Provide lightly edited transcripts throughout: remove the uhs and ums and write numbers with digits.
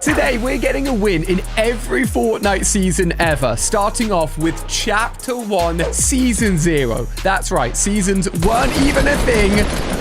Today, we're getting a win in every Fortnite season ever, starting off with Chapter 1, Season 0. That's right, seasons weren't even a thing.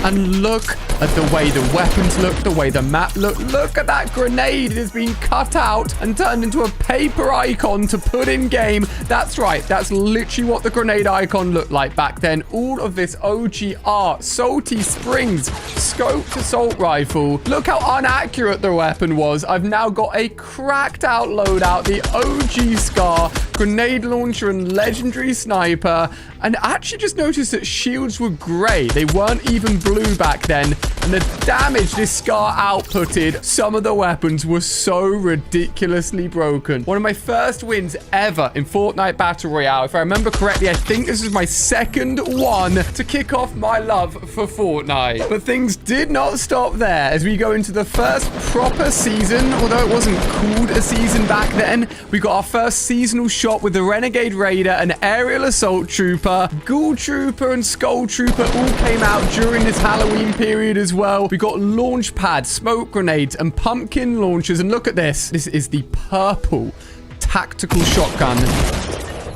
And look at the way the weapons look, the way the map look. Look at that grenade. It has been cut out and turned into a paper icon to put in game. That's right, that's literally what the grenade icon looked like back then. All of this OG art, salty springs, scoped assault rifle. Look how inaccurate the weapon was. I've now got a cracked out loadout, the OG Scar, grenade launcher, and legendary sniper. And I actually just noticed that shields were grey. They weren't even blue back then. And the damage this Scar outputted, some of the weapons were so ridiculously broken. One of my first wins ever in Fortnite Battle Royale. If I remember correctly, I think this is my second one to kick off my love for Fortnite. But things did not stop there as we go into the first proper season, although it wasn't called a season back then. We got our first seasonal shot with the Renegade Raider, an Aerial Assault Trooper, Ghoul Trooper, and Skull Trooper all came out during this Halloween period as well. We got launch pads, smoke grenades, and pumpkin launchers. And look at this. This is the purple tactical shotgun.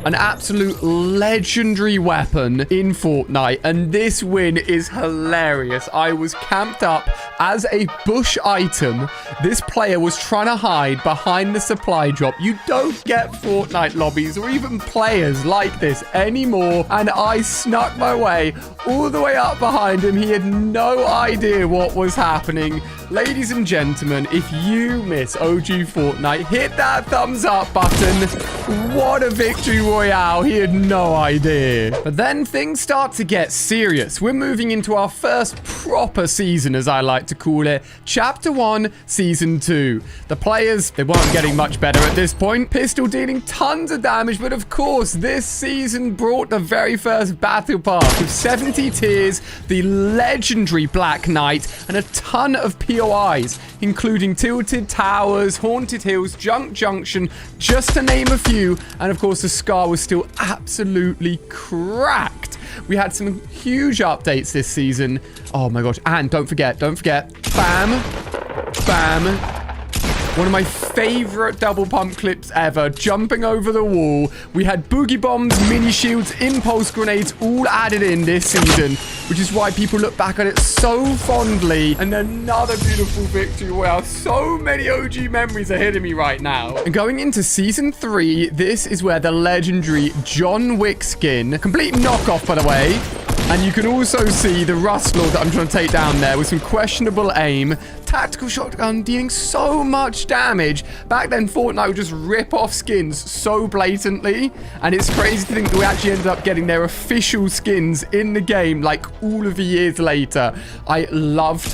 An absolute legendary weapon in Fortnite. And this win is hilarious. I was camped up as a bush item. This player was trying to hide behind the supply drop. You don't get Fortnite lobbies or even players like this anymore. And I snuck my way all the way up behind him. He had no idea what was happening. Ladies and gentlemen, if you miss OG Fortnite, hit that thumbs up button. What a victory royale. He had no idea. But then things start to get serious. We're moving into our first proper season, as I like to call it. Chapter 1, Season 2. The players, they weren't getting much better at this point. Pistol dealing tons of damage, but of course, this season brought the very first battle pass with 70 tiers, the legendary Black Knight, and a ton of POIs, including Tilted Towers, Haunted Hills, Junk Junction, just to name a few. And of course, the Scar was still absolutely cracked. We had some huge updates this season. Oh my gosh. And don't forget, bam, bam. One of my favorite double pump clips ever, jumping over the wall. We had boogie bombs, mini shields, impulse grenades all added in this season, which is why people look back at it so fondly. And another beautiful victory. Wow, so many OG memories are hitting me right now. And going into Season 3, this is where the legendary John Wick skin, complete knockoff by the way, and you can also see the Rustlord that I'm trying to take down there with some questionable aim. Tactical shotgun dealing so much damage. Back then, Fortnite would just rip off skins so blatantly. And it's crazy to think that we actually ended up getting their official skins in the game like all of the years later. I loved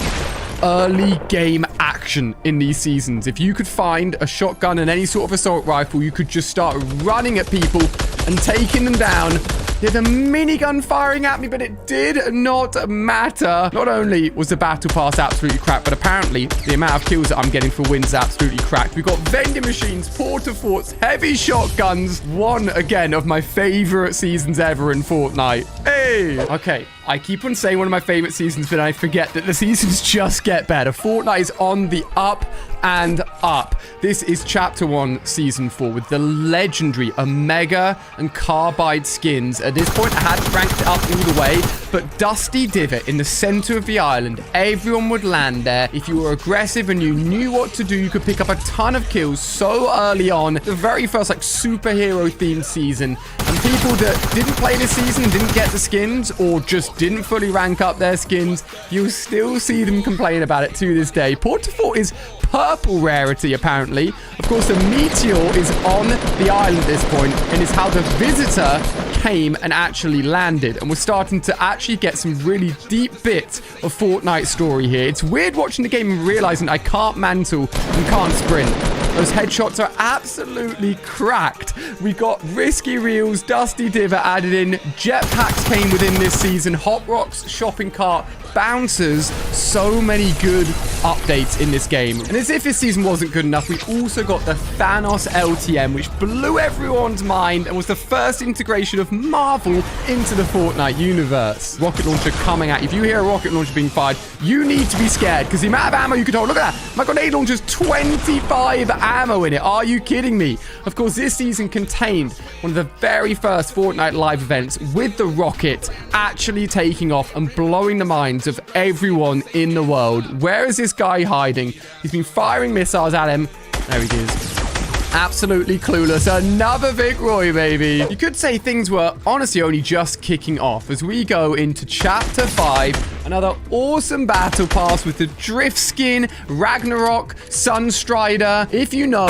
early game action in these seasons. If you could find a shotgun and any sort of assault rifle, you could just start running at people and taking them down. He had a minigun firing at me, but it did not matter. Not only was the battle pass absolutely cracked, but apparently the amount of kills that I'm getting for wins is absolutely cracked. We've got vending machines, porta-forts, heavy shotguns. One, again, of my favorite seasons ever in Fortnite. Hey! Okay, I keep on saying one of my favorite seasons, but I forget that the seasons just get better. Fortnite is on the up and up. This is Chapter 1, Season 4 with the legendary Omega and Carbide skins. At this point, I hadn't ranked it up all the way, but Dusty Divot in the center of the island. Everyone would land there. If you were aggressive and you knew what to do, you could pick up a ton of kills so early on. The very first, like, superhero-themed season. And people that didn't play this season, didn't get the skins, or just didn't fully rank up their skins, you'll still see them complain about it to this day. Portafort is purple rarity, apparently. Of course, the meteor is on the island at this point, and is how the visitor came and actually landed. And we're starting to actually get some really deep bits of Fortnite story here. It's weird watching the game and realizing I can't mantle and can't sprint. Those headshots are absolutely cracked. We got Risky Reels, Dusty Divot added in. Jetpacks came within this season. Hot Rocks, Shopping Cart, bouncers, so many good updates in this game. And as if this season wasn't good enough, we also got the Thanos LTM, which blew everyone's mind and was the first integration of Marvel into the Fortnite universe. Rocket launcher coming at you. If you hear a rocket launcher being fired, you need to be scared because the amount of ammo you can hold. Look at that. My grenade launcher's 25 ammo in it. Are you kidding me? Of course, this season contained one of the very first Fortnite live events with the rocket actually taking off and blowing the minds of everyone in the world. Where is this guy hiding? He's been firing missiles at him. There he is. Absolutely clueless. Another Vic Roy, baby. You could say things were honestly only just kicking off as we go into Chapter 5. Another awesome battle pass with the Drift skin, Ragnarok, Sunstrider. If you know,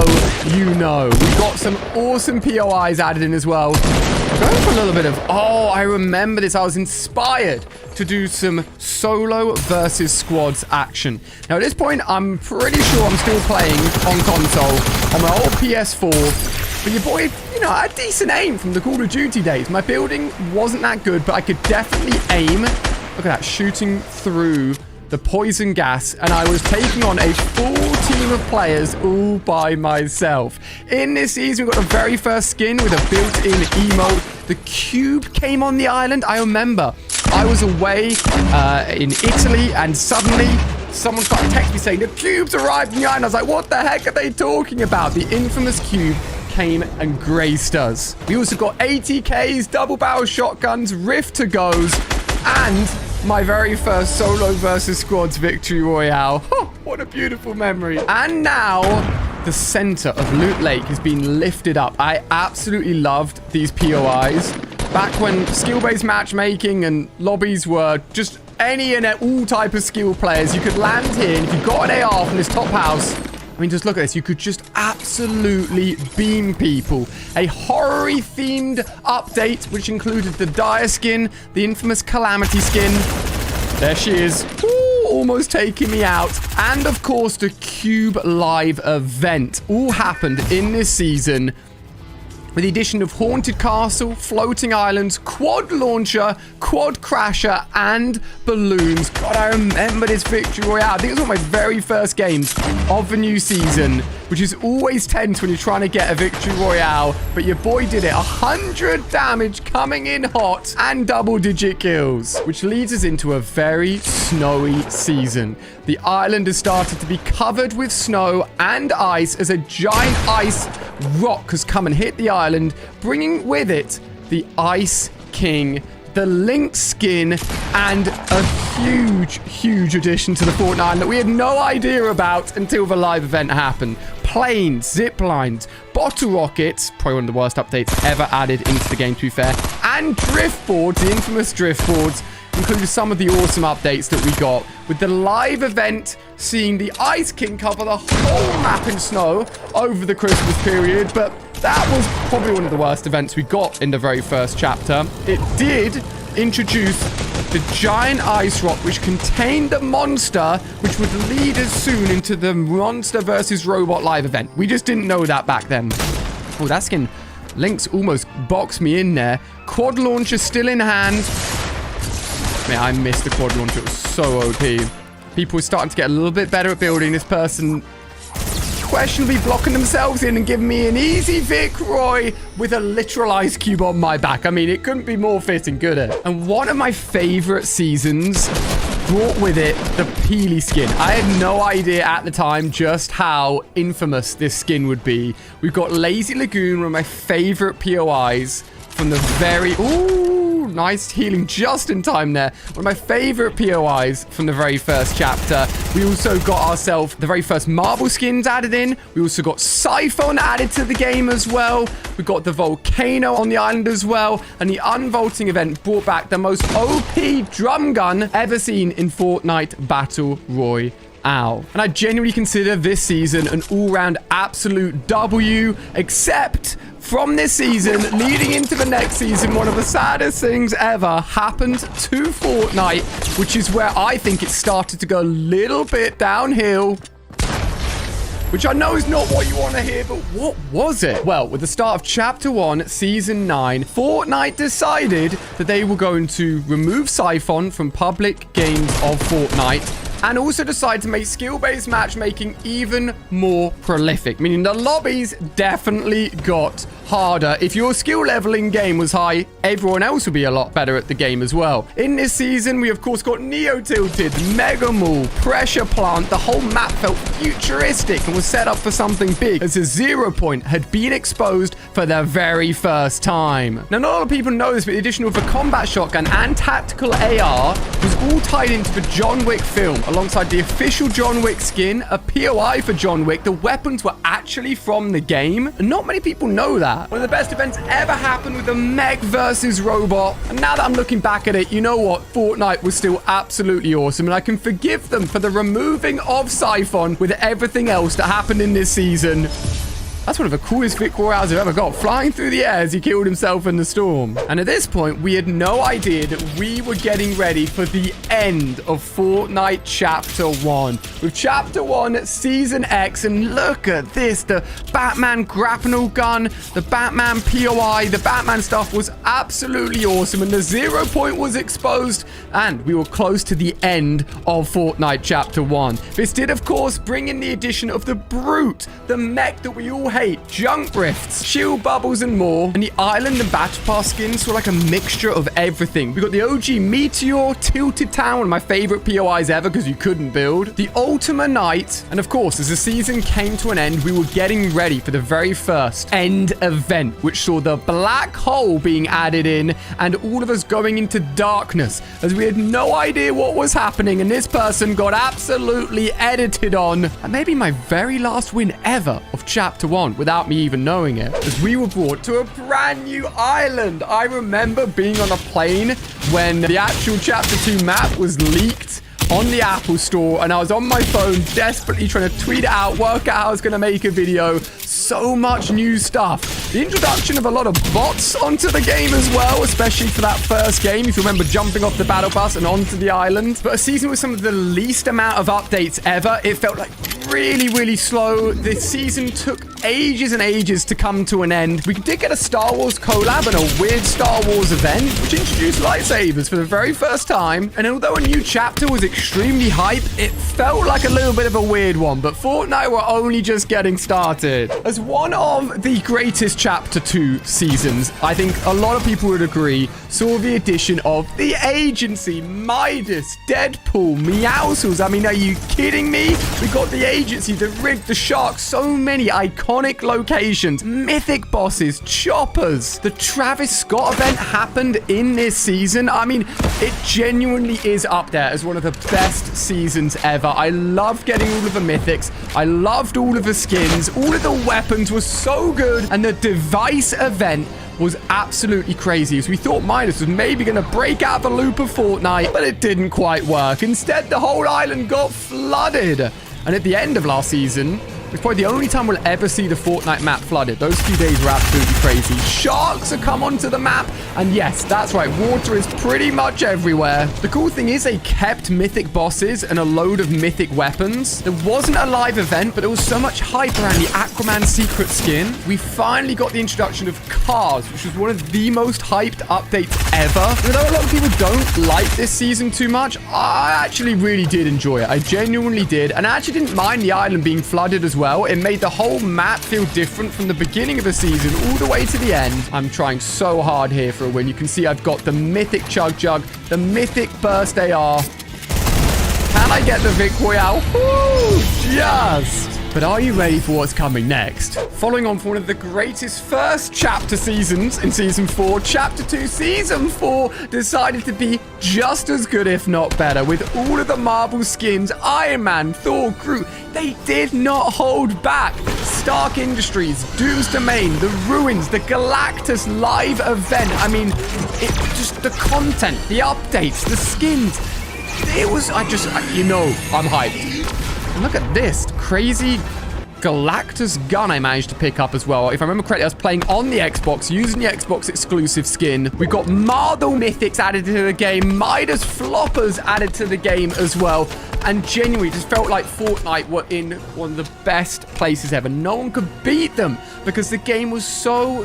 you know. We got some awesome POIs added in as well. Going for a little bit of... Oh, I remember this. I was inspired to do some solo versus squads action. Now, at this point, I'm pretty sure I'm still playing on console on my old PS4. But your boy, you know, had decent aim from the Call of Duty days. My building wasn't that good, but I could definitely aim. Look at that, shooting through the poison gas, and I was taking on a full team of players all by myself. In this season, we got the very first skin with a built-in emote. The cube came on the island. I remember I was away in Italy, and suddenly someone started texting me saying, the cube's arrived in the island. I was like, what the heck are they talking about? The infamous cube came and graced us. We also got ATKs, double barrel shotguns, rift to goes, and my very first solo versus squads victory royale. Oh, what a beautiful memory. And now the center of Loot Lake has been lifted up. I absolutely loved these POIs. Back when skill-based matchmaking and lobbies were just any and all type of skill players, you could land here, and if you got an AR from this top house, I mean, just look at this. You could just absolutely beam people. A horror-y themed update, which included the Dire skin, the infamous Calamity skin. There she is. Ooh, almost taking me out. And, of course, the Cube Live event. All happened in this season with the addition of Haunted Castle, Floating Islands, Quad Launcher, Quad Crasher, and Balloons. God, I remember this Victory Royale. I think it was one of my very first games of the new season, which is always tense when you're trying to get a Victory Royale, but your boy did it. 100 damage coming in hot and double-digit kills, which leads us into a very snowy season. The island has started to be covered with snow and ice as a giant ice rock has come and hit the island, bringing with it the Ice King, the Lynx skin, and a huge addition to the Fortnite Island that we had no idea about until the live event happened. Planes, zip lines, bottle rockets, probably one of the worst updates ever added into the game, to be fair, and drift boards, the infamous drift boards, including some of the awesome updates that we got, with the live event seeing the Ice King cover the whole map in snow over the Christmas period. But that was probably one of the worst events we got in the very first chapter. It did introduce the giant ice rock, which contained the monster, which would lead us soon into the monster versus robot live event. We just didn't know that back then. Oh, that skin, Lynx almost boxed me in there. Quad launcher still in hand. Man, I missed the quad launcher. It was so OP. People were starting to get a little bit better at building. This person questionably blocking themselves in and giving me an easy Vic Roy with a literal ice cube on my back. I mean, it couldn't be more fitting, could it? And one of my favorite seasons brought with it the Peely skin. I had no idea at the time just how infamous this skin would be. We've got Lazy Lagoon, one of my favorite POIs from the very... Ooh, nice healing just in time there. One of my favorite POIs from the very first chapter. We also got ourselves the very first Marble skins added in. We also got Siphon added to the game as well. We got the Volcano on the island as well. And the Unvaulting event brought back the most OP drum gun ever seen in Fortnite Battle Royale. And I genuinely consider this season an all-round absolute W, except from this season leading into the next season, one of the saddest things ever happened to Fortnite, which is where I think it started to go a little bit downhill. which I know is not what you want to hear, but what was it? Well, with the start of Chapter 1, Season 9, Fortnite decided that they were going to remove Siphon from public games of Fortnite, and also decide to make skill-based matchmaking even more prolific, meaning the lobbies definitely got harder. If your skill level in game was high, everyone else would be a lot better at the game as well. In this season, we of course got Neo Tilted, Mega Mall, Pressure Plant. The whole map felt futuristic and was set up for something big, as a 0 point had been exposed for the very first time. Now, not a lot of people know this, but the addition of a combat shotgun and tactical AR was all tied into the John Wick film. Alongside the official John Wick skin, a POI for John Wick, the weapons were actually from the game. And not many people know that. One of the best events ever happened with the mech versus robot. And now that I'm looking back at it, you know what? Fortnite was still absolutely awesome. And I can forgive them for the removing of Siphon with everything else that happened in this season. That's one of the coolest Vic Royales I've ever got, flying through the air as he killed himself in the storm. And at this point, we had no idea that we were getting ready for the end of Fortnite Chapter 1. With Chapter 1, Season X, and look at this, the Batman grapnel gun, the Batman POI, the Batman stuff was absolutely awesome, and the 0 point was exposed, and we were close to the end of Fortnite Chapter 1. This did, of course, bring in the addition of the Brute, the mech that we all hate, junk rifts, shield bubbles, and more. And the island and battle pass skins were like a mixture of everything. We got the OG Meteor, Tilted Town, one of my favorite POIs ever because you couldn't build, the Ultima Night, and of course, as the season came to an end, we were getting ready for the very first end event, which saw the black hole being added in and all of us going into darkness as we had no idea what was happening, and this person got absolutely edited on. And maybe my very last win ever of Chapter 1 without me even knowing it, as we were brought to a brand new island. I remember being on a plane when the actual Chapter 2 map was leaked on the Apple Store, and I was on my phone desperately trying to tweet it out, work out how I was going to make a video. So much new stuff. The introduction of a lot of bots onto the game as well, especially for that first game, if you remember jumping off the battle bus and onto the island. But a season with some of the least amount of updates ever. It felt like really slow. This season took ages and ages to come to an end. We did get a Star Wars collab and a weird Star Wars event, which introduced lightsabers for the very first time. And although a new chapter was extremely hype, it felt like a little bit of a weird one. But Fortnite were only just getting started. As one of the greatest Chapter 2 seasons, I think a lot of people would agree, saw the addition of the Agency, Midas, Deadpool, Meowscles. I mean, are you kidding me? We got the Agency, the Rig, the Shark, so many iconic locations, mythic bosses, choppers. The Travis Scott event happened in this season. I mean, it genuinely is up there as one of the best seasons ever. I loved getting all of the mythics. I loved all of the skins. All of the weapons were so good. And the device event was absolutely crazy, as we thought Midas was maybe going to break out the loop of Fortnite, but it didn't quite work. Instead, the whole island got flooded. And at the end of last season, it's probably the only time we'll ever see the Fortnite map flooded. Those few days were absolutely crazy. Sharks have come onto the map. And yes, that's right. Water is pretty much everywhere. The cool thing is they kept mythic bosses and a load of mythic weapons. There wasn't a live event, but there was so much hype around the Aquaman secret skin. We finally got the introduction of cars, which was one of the most hyped updates ever. Although a lot of people don't like this season too much, I actually really did enjoy it. I genuinely did. And I actually didn't mind the island being flooded as well. It made the whole map feel different from the beginning of the season all the way to the end. I'm trying so hard here for a win. You can see I've got the mythic Chug Jug, the mythic Burst AR. Can I get the Vic Royale? Woo! Just. But are you ready for what's coming next? Following on from one of the greatest first chapter seasons in Season 4, Chapter 2, Season 4 decided to be just as good, if not better, with all of the Marvel skins, Iron Man, Thor, Groot. They did not hold back. Stark Industries, Doom's Domain, The Ruins, the Galactus live event. I mean, it just the content, the updates, the skins. It was, I'm hyped. And look at this crazy Galactus gun I managed to pick up as well. If I remember correctly, I was playing on the Xbox, using the Xbox exclusive skin. We've got Marvel Mythics added to the game, Midas Floppers added to the game as well. And genuinely just felt like Fortnite were in one of the best places ever. No one could beat them because the game was so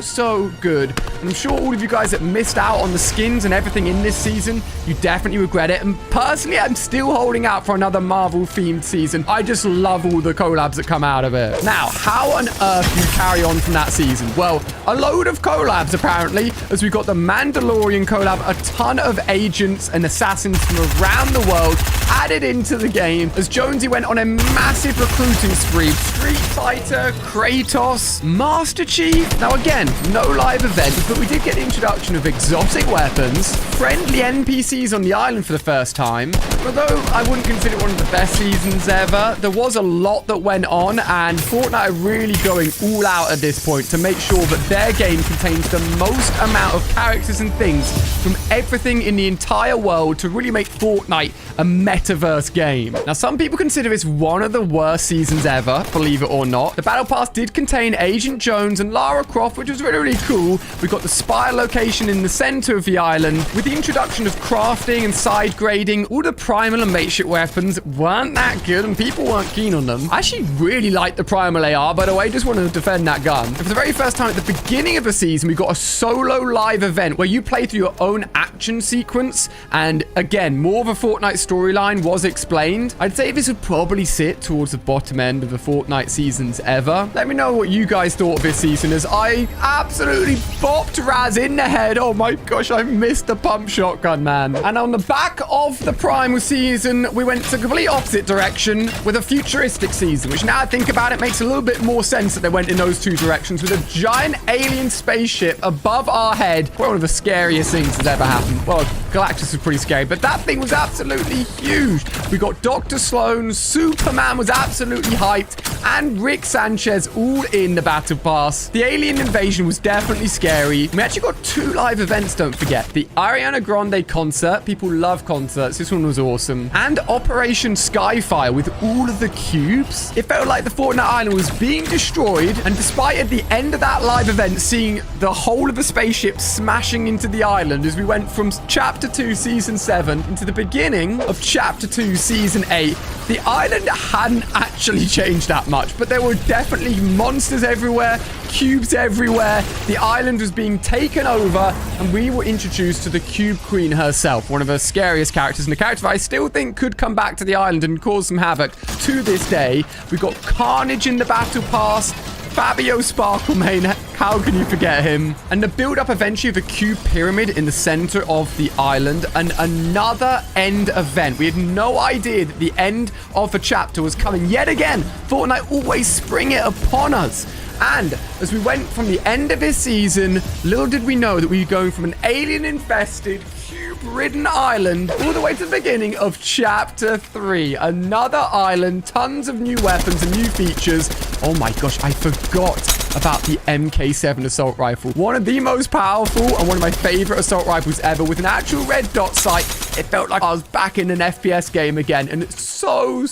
good. And I'm sure all of you guys that missed out on the skins and everything in this season, you definitely regret it. And personally, I'm still holding out for another Marvel-themed season. I just love all the collabs that come out of it. Now, how on earth do you carry on from that season? Well, a load of collabs, apparently, as we got the Mandalorian collab, a ton of agents and assassins from around the world added into the game as Jonesy went on a massive recruiting spree. Street Fighter, Kratos, Master Chief. Now again, no live events, but we did get the introduction of exotic weapons, friendly NPCs on the island for the first time. Although I wouldn't consider it one of the best seasons ever, there was a lot that went on, and Fortnite are really going all out at this point to make sure that their game contains the most amount of characters and things from everything in the entire world to really make Fortnite a metaverse game. Now, some people consider this one of the worst seasons ever, believe it or not. The Battle Pass did contain Agent Jones and Lara Croft, which was really cool. We got the Spire location in the center of the island. With the introduction of crafting and side grading, all the primal and makeshift weapons weren't that good and people weren't keen on them. I actually really liked the primal AR, by the way. Just wanted to defend that gun. And for the very first time at the beginning of the season, we got a solo live event where you play through your own action sequence. And again, more of a Fortnite storyline was explained. I'd say this would probably sit towards the bottom end of the Fortnite seasons ever. Let me know what you guys thought of this season, as I absolutely bopped Raz in the head. Oh my gosh, I missed the pump shotgun, man. And on the back of the primal season, we went to complete opposite direction with a futuristic season, which now I think about it makes a little bit more sense that they went in those two directions with a giant alien spaceship above our head. One of the scariest things that's ever happened. Well, Galactus was pretty scary, but that thing was absolutely huge. We got Dr. Sloan, Superman was absolutely hyped, and Rick Sanchez all in the Battle Pass. The alien invasion was definitely scary. We actually got 2 live events, don't forget. The Ariana Grande concert. People love concerts. This one was awesome. And Operation Skyfire with all of the cubes. It felt like the Fortnite Island was being destroyed, and despite at the end of that live event seeing the whole of the spaceship smashing into the island as we went from Chapter 2, Season 7 into the beginning of Chapter 2, Season 8, the island hadn't actually changed that much, but there were definitely monsters everywhere, cubes everywhere. The island was being taken over, and we were introduced to the Cube Queen herself, one of the scariest characters, and a character I still think could come back to the island and cause some havoc to this day. We got Carnage in the Battle Pass, Fabio Sparklemane, how can you forget him? And the build-up eventually of a cube pyramid in the center of the island, and another end event. We had no idea that the end of the chapter was coming yet again. Fortnite always spring it upon us. And as we went from the end of this season, little did we know that we were going from an alien-infested, cube-ridden island all the way to the beginning of Chapter 3. Another island, tons of new weapons and new features. Oh my gosh, I forgot about the MK7 assault rifle. One of the most powerful and one of my favorite assault rifles ever, with an actual red dot sight. It felt like I was back in an FPS game again, and it's so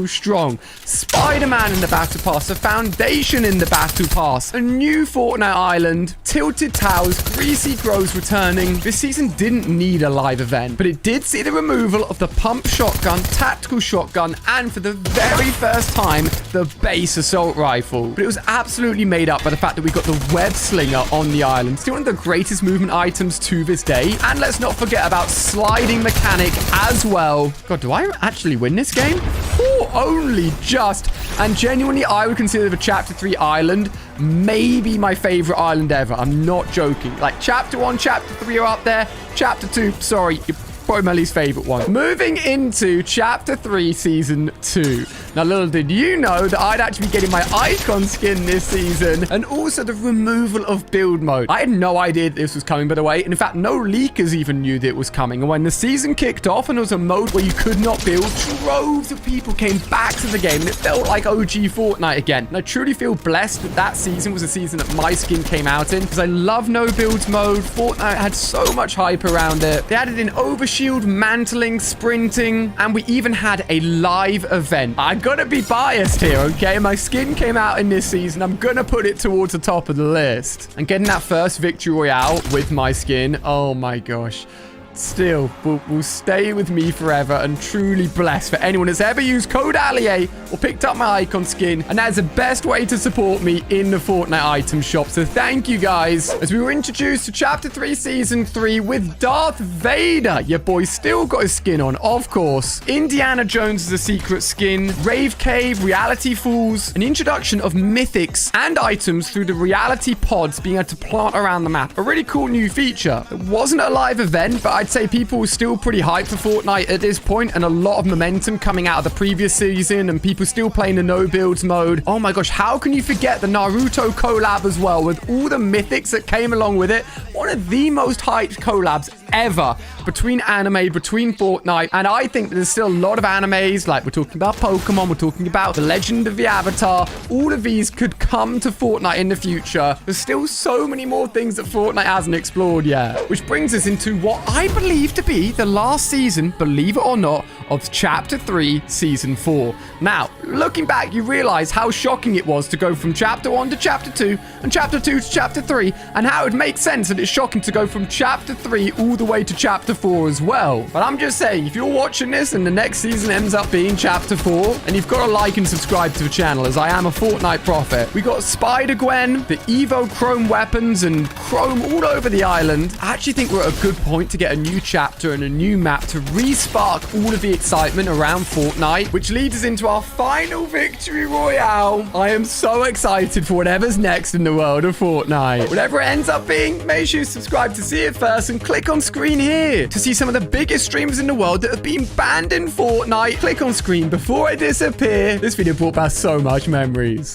strong. Spider-Man in the Battle Pass, a Foundation in the Battle Pass, a new Fortnite island, Tilted Towers, Greasy Groves returning. This season didn't need a live event, but it did see the removal of the pump shotgun, tactical shotgun, and for the very first time, the base assault rifle. But it was absolutely made up by the fact that we got the web slinger on the island. Still one of the greatest movement items to this day. And let's not forget about sliding mechanic as well. God, do I actually win this game? Oh, only just. And genuinely, I would consider the Chapter 3 island maybe my favorite island ever. I'm not joking. Like, Chapter 1, Chapter 3 are up there. Chapter 2, sorry, probably my least favorite one. Moving into Chapter 3, Season 2. Now, little did you know that I'd actually be getting my icon skin this season, and also the removal of build mode. I had no idea this was coming, by the way. And in fact, no leakers even knew that it was coming. And when the season kicked off and there was a mode where you could not build, droves of people came back to the game, and it felt like OG Fortnite again. And I truly feel blessed that that season was a season that my skin came out in, because I love no builds mode. Fortnite had so much hype around it. They added in overshield shield mantling, sprinting, and we even had a live event. I gotta be biased here, okay? My skin came out in this season. I'm gonna put it towards the top of the list. And getting that first victory royale with my skin, oh my gosh. Still will stay with me forever and truly blessed for anyone that's ever used code Allier or picked up my icon skin. And that is the best way to support me in the Fortnite item shop. So thank you guys. As we were introduced to Chapter 3, Season 3 with Darth Vader. Your boy still got his skin on, of course. Indiana Jones is a secret skin. Rave Cave, Reality Falls. An introduction of mythics and items through the reality pods being able to plant around the map. A really cool new feature. It wasn't a live event, but I'd say people were still pretty hyped for Fortnite at this point, and a lot of momentum coming out of the previous season, and people still playing the no builds mode. Oh my gosh, how can you forget the Naruto collab as well, with all the mythics that came along with it? One of the most hyped collabs ever between anime, between Fortnite, and I think there's still a lot of animes, like we're talking about Pokemon, we're talking about The Legend of the Avatar. All of these could come to Fortnite in the future. There's still so many more things that Fortnite hasn't explored yet, which brings us into what I believe to be the last season, believe it or not, of Chapter 3, Season 4. Now, looking back, you realize how shocking it was to go from Chapter 1 to Chapter 2, and Chapter 2 to Chapter 3, and how it makes sense that it's shocking to go from Chapter 3 all the way to Chapter 4 as well. But I'm just saying, if you're watching this and the next season ends up being Chapter 4, and you've got to like and subscribe to the channel, as I am a Fortnite prophet. We got Spider-Gwen, the Evo Chrome weapons, and Chrome all over the island. I actually think we're at a good point to get a new chapter and a new map to re-spark all of the excitement around Fortnite, which leads us into our final victory royale. I am so excited for whatever's next in the world of Fortnite. Whatever it ends up being, make sure you subscribe to see it first and click on screen here to see some of the biggest streamers in the world that have been banned in Fortnite. Click on screen before I disappear. This video brought back so much memories.